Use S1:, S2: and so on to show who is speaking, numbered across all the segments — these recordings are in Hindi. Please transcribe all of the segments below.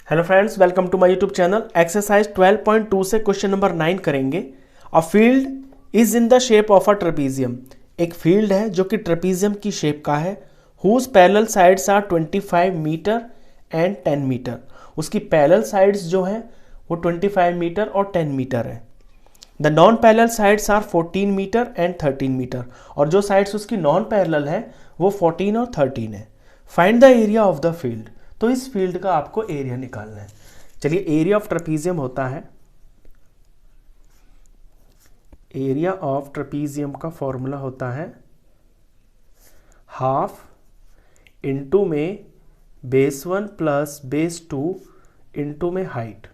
S1: Hello friends, welcome to my YouTube channel. Exercise 12.2 से क्वेश्चन नंबर 9 करेंगे। A field is in the shape of a trapezium. एक फील्ड है जो कि ट्रेपीजियम की शेप का है। Whose parallel sides are 25 metre and 10 metre. उसकी पैरेलल साइड्स जो है वो 25 मीटर और 10 मीटर है। The non parallel sides are 14 metre and 13 metre. और जो साइड्स उसकी नॉन पैरेलल है वो 14 और 13 है। Find the area of the field. तो इस फील्ड का आपको एरिया निकालना है। चलिए, एरिया ऑफ ट्रेपीजियम होता है, एरिया ऑफ ट्रेपीजियम का फॉर्मूला होता है हाफ इंटू में बेस 1 प्लस बेस 2 इंटू में हाइट।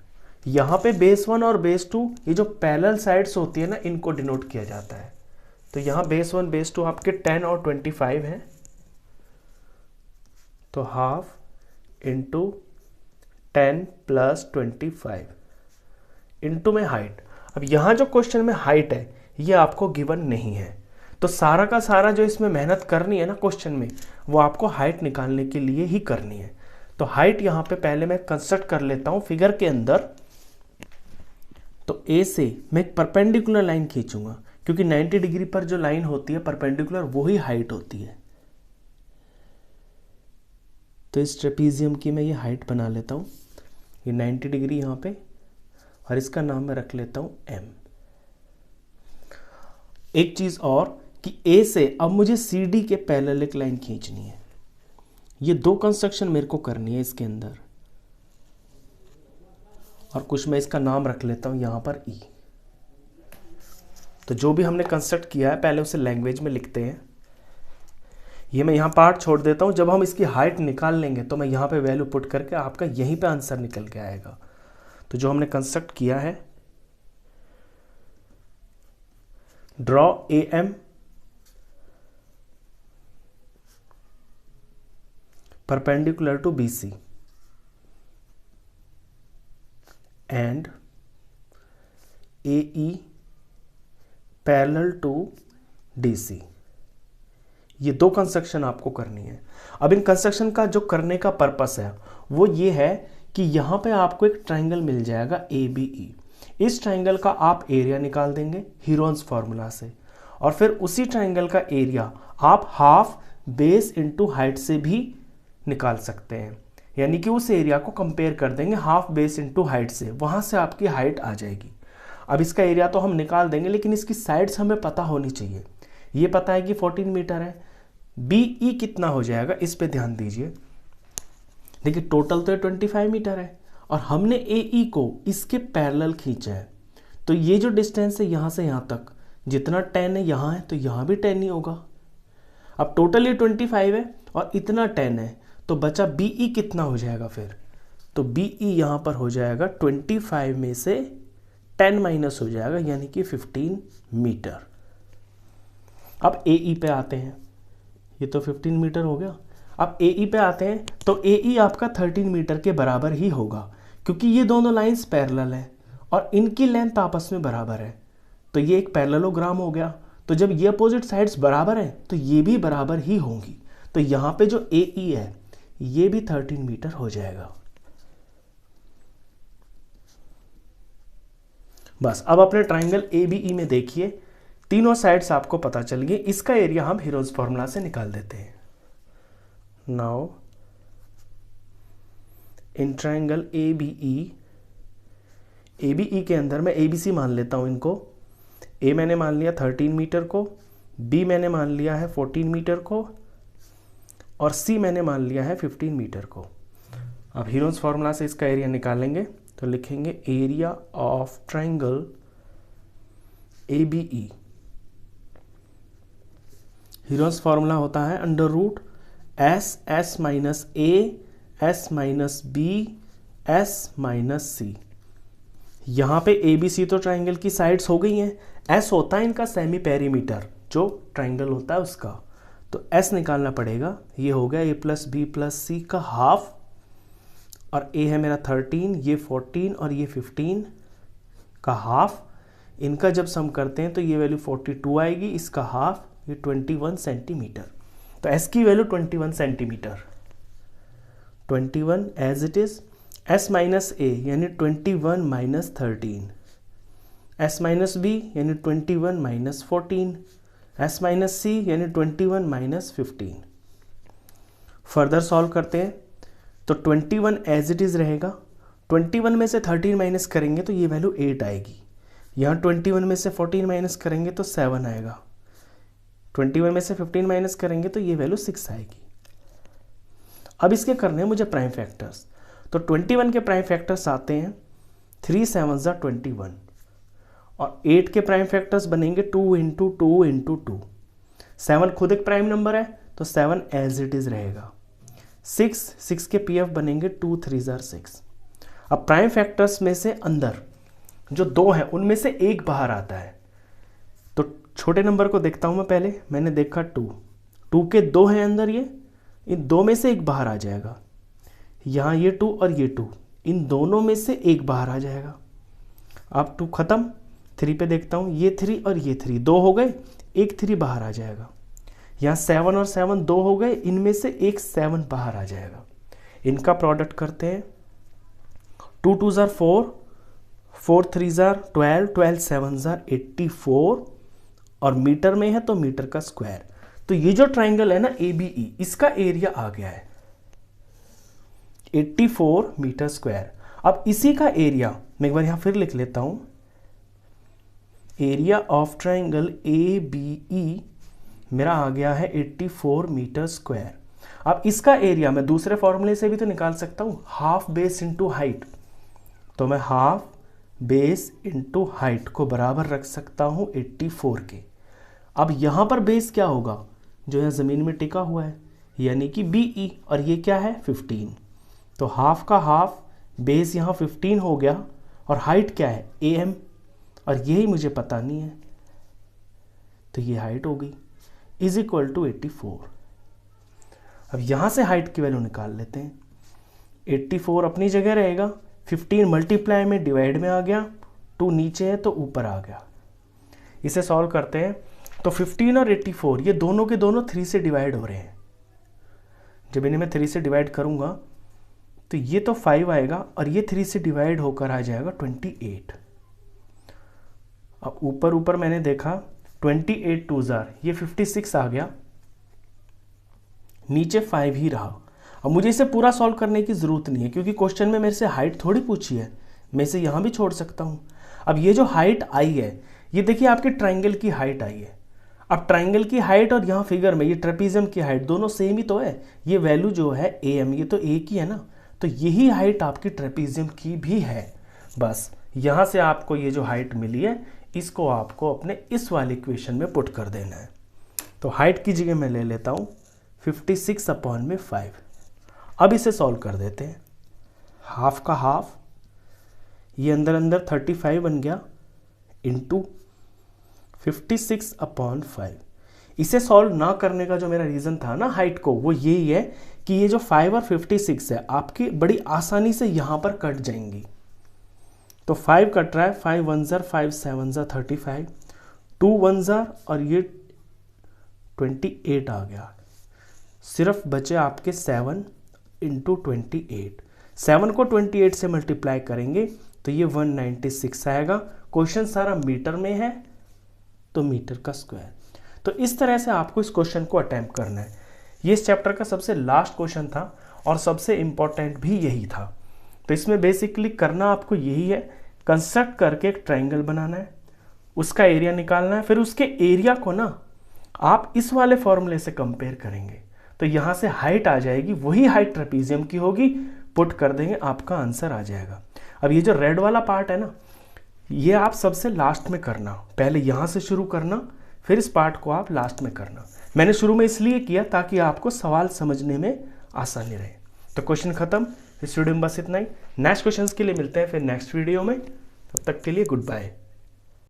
S1: यहाँ पे बेस 1 और बेस 2 ये जो पैरेलल साइड्स होती है ना, इनको डिनोट किया जाता है। तो यहाँ बेस 1 बेस 2 आपके 10 और 25 हैं, तो हाफ इंटू 10 प्लस 25 इंटू में हाइट। अब यहाँ जो क्वेश्चन में हाइट है ये आपको गिवन नहीं है, तो सारा का सारा जो इसमें मेहनत करनी है ना क्वेश्चन में, वो आपको हाइट निकालने के लिए ही करनी है। तो हाइट यहाँ पे पहले मैं कंस्ट्रक्ट कर लेता हूँ फिगर के अंदर। तो ए से मैं एक परपेंडिकुलर लाइन खींचूंगा, क्योंकि 90 डिग्री पर जो लाइन होती है परपेंडिकुलर, वही हाइट होती है। तो इस ट्रेपीजियम की मैं ये हाइट बना लेता हूँ, ये 90 डिग्री यहाँ पे, और इसका नाम मैं रख लेता हूँ m। एक चीज़ और कि a से अब मुझे CD के पैरेलल एक लाइन खींचनी है। ये दो कंस्ट्रक्शन मेरे को करनी है इसके अंदर, और कुछ मैं इसका नाम रख लेता हूँ यहाँ पर E। तो जो भी हमने कंस्ट्रक्ट किया है पहले उसे लैंग्वेज में लिखते हैं। ये मैं यहाँ पार्ट छोड़ देता हूँ, जब हम इसकी हाइट निकाल लेंगे तो मैं यहाँ पे वैल्यू पुट करके आपका यहीं पे आंसर निकल के आएगा। तो जो हमने कंस्ट्रक्ट किया है, draw AM perpendicular to BC and AE parallel to DC। ये दो कंस्ट्रक्शन आपको करनी है। अब इन कंस्ट्रक्शन का जो करने का पर्पस है वो ये है कि यहाँ पे आपको एक ट्राइंगल मिल जाएगा ABE। इस ट्राइंगल का आप एरिया निकाल देंगे हीरोन्स फॉर्मूला से, और फिर उसी ट्राइंगल का एरिया आप हाफ बेस इंटू हाइट से भी निकाल सकते हैं। यानी कि उस एरिया को कंपेयर कर देंगे हाफ बेस इंटू हाइट से, वहाँ से आपकी हाइट आ जाएगी। अब इसका एरिया तो हम निकाल देंगे, लेकिन इसकी साइड्स हमें पता होनी चाहिए। ये पता है कि 14 मीटर है, BE कितना हो जाएगा इस पे ध्यान दीजिए। देखिए टोटल तो 25 मीटर है, और हमने AE को इसके पैरेलल खींचा है। तो ये जो डिस्टेंस है यहाँ से यहाँ तक, जितना 10 है यहाँ है, तो यहाँ भी 10 ही होगा। अब टोटल ये 25 है और इतना 10 है, तो बचा BE कितना हो जाएगा फिर। तो BE यहाँ पर हो जाएगा 25 में से 10 माइनस हो जाएगा, यानी कि 15 मीटर। अब AE पे आते हैं, ये तो 15 मीटर हो गया। अब AE पे आते हैं, तो AE आपका 13 मीटर के बराबर ही होगा, क्योंकि ये दोनों लाइंस पैरेलल हैं और इनकी लेंथ आपस में बराबर है। तो ये एक पैरेललोग्राम हो गया। तो जब ये अपोजिट साइड्स बराबर हैं तो ये भी बराबर ही होंगी। तो यहाँ पे जो AE है ये भी 13 मीटर हो जाएगा। बस अब अपने ट्राइंगल ABE में देखिए, तीनों साइड्स आपको पता चल गई। इसका एरिया हम हीरोज फॉर्मूला से निकाल देते हैं। नाउ इन ट्राइंगल ABE के अंदर मैं ABC मान लेता हूं इनको। A मैंने मान लिया 13 मीटर को, B मैंने मान लिया है 14 मीटर को, और C मैंने मान लिया है 15 मीटर को। अब हीरोज फॉर्मूला से इसका एरिया निकालेंगे, तो लिखेंगे area of triangle ABE। Heron's formula होता है under root S minus A S minus B S minus C। यहाँ पे ABC तो ट्राइंगल की साइड्स हो गई हैं। S होता है इनका सेमी पेरीमीटर, जो ट्राइंगल होता है उसका। तो S निकालना पड़ेगा। ये हो गया A plus B plus C का हाफ, और A है मेरा 13, ये 14 और ये 15 का हाफ। इनका जब सम करते हैं तो ये वैल्यू 42 आएगी, इसका हाफ ये 21 सेंटीमीटर। तो S की value 21 centimetre, 21 as it is. s minus A यानी 21 माइनस 13, s माइनस बी यानी 21 माइनस 14, s माइनस सी यानी 21 माइनस 15। फर्दर सॉल्व करते हैं तो 21 एज इट इज़ रहेगा, 21 में से 13 माइनस करेंगे तो ये वैल्यू 8 आएगी। यहाँ 21 में से 14 माइनस करेंगे तो 7 आएगा, 21 में से 15 माइनस करेंगे तो ये वैल्यू 6 आएगी। अब इसके करने हैं मुझे प्राइम फैक्टर्स, तो 21 के प्राइम फैक्टर्स आते हैं 3 7 21 और 8 के प्राइम फैक्टर्स बनेंगे 2 इंटू 2 इंटू 2। 7 खुद एक प्राइम नंबर है तो 7 एज इट इज रहेगा। 6 के पीएफ बनेंगे 2 3 6। अब प्राइम फैक्टर्स में से अंदर जो 2 है उनमें से एक बाहर आता है, तो छोटे नंबर को देखता हूं मैं पहले। मैंने देखा 2 के 2 हैं अंदर, ये इन 2 में से एक बाहर आ जाएगा। यहाँ ये 2 और ये 2, इन दोनों में से एक बाहर आ जाएगा। अब 2 खत्म। 3 पे देखता हूँ, ये 3 और ये 3 2 हो गए, एक 3 बाहर आ जाएगा। यहाँ 7 और 7 2 हो गए, इनमें से एक 7 बाहर आ जाएगा। इनका प्रोडक्ट करते हैं, 2 2 4, 4 3 12, 12 7 84 और मीटर में है तो मीटर का स्क्वायर। तो ये जो ट्राइंगल है ना ABE, इसका एरिया आ गया है 84 मीटर स्क्वायर। अब इसी का एरिया मैं एक बार यहां फिर लिख लेता हूं, एरिया ऑफ ट्राइंगल ABE मेरा आ गया है 84 मीटर स्क्वायर। अब इसका एरिया मैं दूसरे फॉर्मूले से भी तो निकाल सकता हूं, हाफ बेस इंटू हाइट। तो मैं हाफ बेस इंटू हाइट को बराबर रख सकता हूं 84 के। अब यहां पर बेस क्या होगा, जो यहां जमीन में टिका हुआ है, यानी कि BE, और ये क्या है 15। तो हाफ का हाफ, बेस यहां 15 हो गया और हाइट क्या है AM, और यही मुझे पता नहीं है, तो ये हाइट होगी इज इक्वल टू 84। अब यहां से हाइट की वैल्यू निकाल लेते हैं। 84 अपनी जगह रहेगा, 15 मल्टीप्लाई में डिवाइड में आ गया, 2 नीचे है तो ऊपर आ गया। इसे सॉल्व करते हैं तो 15 और 84 ये दोनों के दोनों 3 से डिवाइड हो रहे हैं। जब इन्हें मैं 3 से डिवाइड करूंगा तो ये तो 5 आएगा और ये 3 से डिवाइड होकर आ जाएगा 28। अब ऊपर ऊपर मैंने देखा 28 2 ये 56 आ गया, नीचे 5 ही रहा। अब मुझे इसे पूरा सॉल्व करने की जरूरत नहीं है क्योंकि क्वेश्चन में मेरे से हाइट थोड़ी पूछी है, मैं इसे यहां भी छोड़ सकता हूं। अब ये जो हाइट आई है, ये देखिए आपके ट्राइंगल की हाइट आई है। अब ट्राइंगल की हाइट और यहाँ फिगर में ये ट्रेपीजियम की हाइट दोनों सेम ही तो है। ये वैल्यू जो है AM, ये तो एक ही है ना, तो यही हाइट आपकी ट्रेपीजियम की भी है। बस यहाँ से आपको ये जो हाइट मिली है, इसको आपको अपने इस वाले इक्वेशन में पुट कर देना है। तो हाइट की जगह मैं ले लेता हूँ 56/5। अब इसे सॉल्व कर देते हैं। हाफ का हाफ, ये अंदर अंदर 35 बन गया, इंटू 56/5। इसे सॉल्व ना करने का जो मेरा रीज़न था ना हाइट को, वो यही है कि ये जो 5 और 56 है आपकी बड़ी आसानी से यहाँ पर कट जाएंगी। तो 5 कट रहा है, 5 1 5 7 35, 2 1 और ये 28 आ गया। सिर्फ बचे आपके 7 इंटू 28। 7 को 28 से मल्टीप्लाई करेंगे तो ये 196 आएगा। क्वेश्चन सारा मीटर में है तो मीटर का स्क्वायर। तो इस तरह से आपको इस क्वेश्चन को अटेम्प्ट करना है। ये इस चैप्टर का सबसे लास्ट क्वेश्चन था और सबसे इंपॉर्टेंट भी यही था। तो इसमें बेसिकली करना आपको यही है, कंस्ट्रक्ट करके एक ट्राइंगल बनाना है, उसका एरिया निकालना है, फिर उसके एरिया को ना आप इस वाले फॉर्मूले से कंपेयर करेंगे तो यहाँ से हाइट आ जाएगी, वही हाइट ट्रेपीजियम की होगी, पुट कर देंगे आपका आंसर आ जाएगा। अब ये जो रेड वाला पार्ट है ना, ये आप सबसे लास्ट में करना, पहले यहाँ से शुरू करना, फिर इस पार्ट को आप लास्ट में करना। मैंने शुरू में इसलिए किया ताकि आपको सवाल समझने में आसानी रहे। तो क्वेश्चन खत्म। इस वीडियो में बस इतना ही। नेक्स्ट क्वेश्चंस के लिए मिलते हैं फिर नेक्स्ट वीडियो में। तब तक के लिए गुड बाय।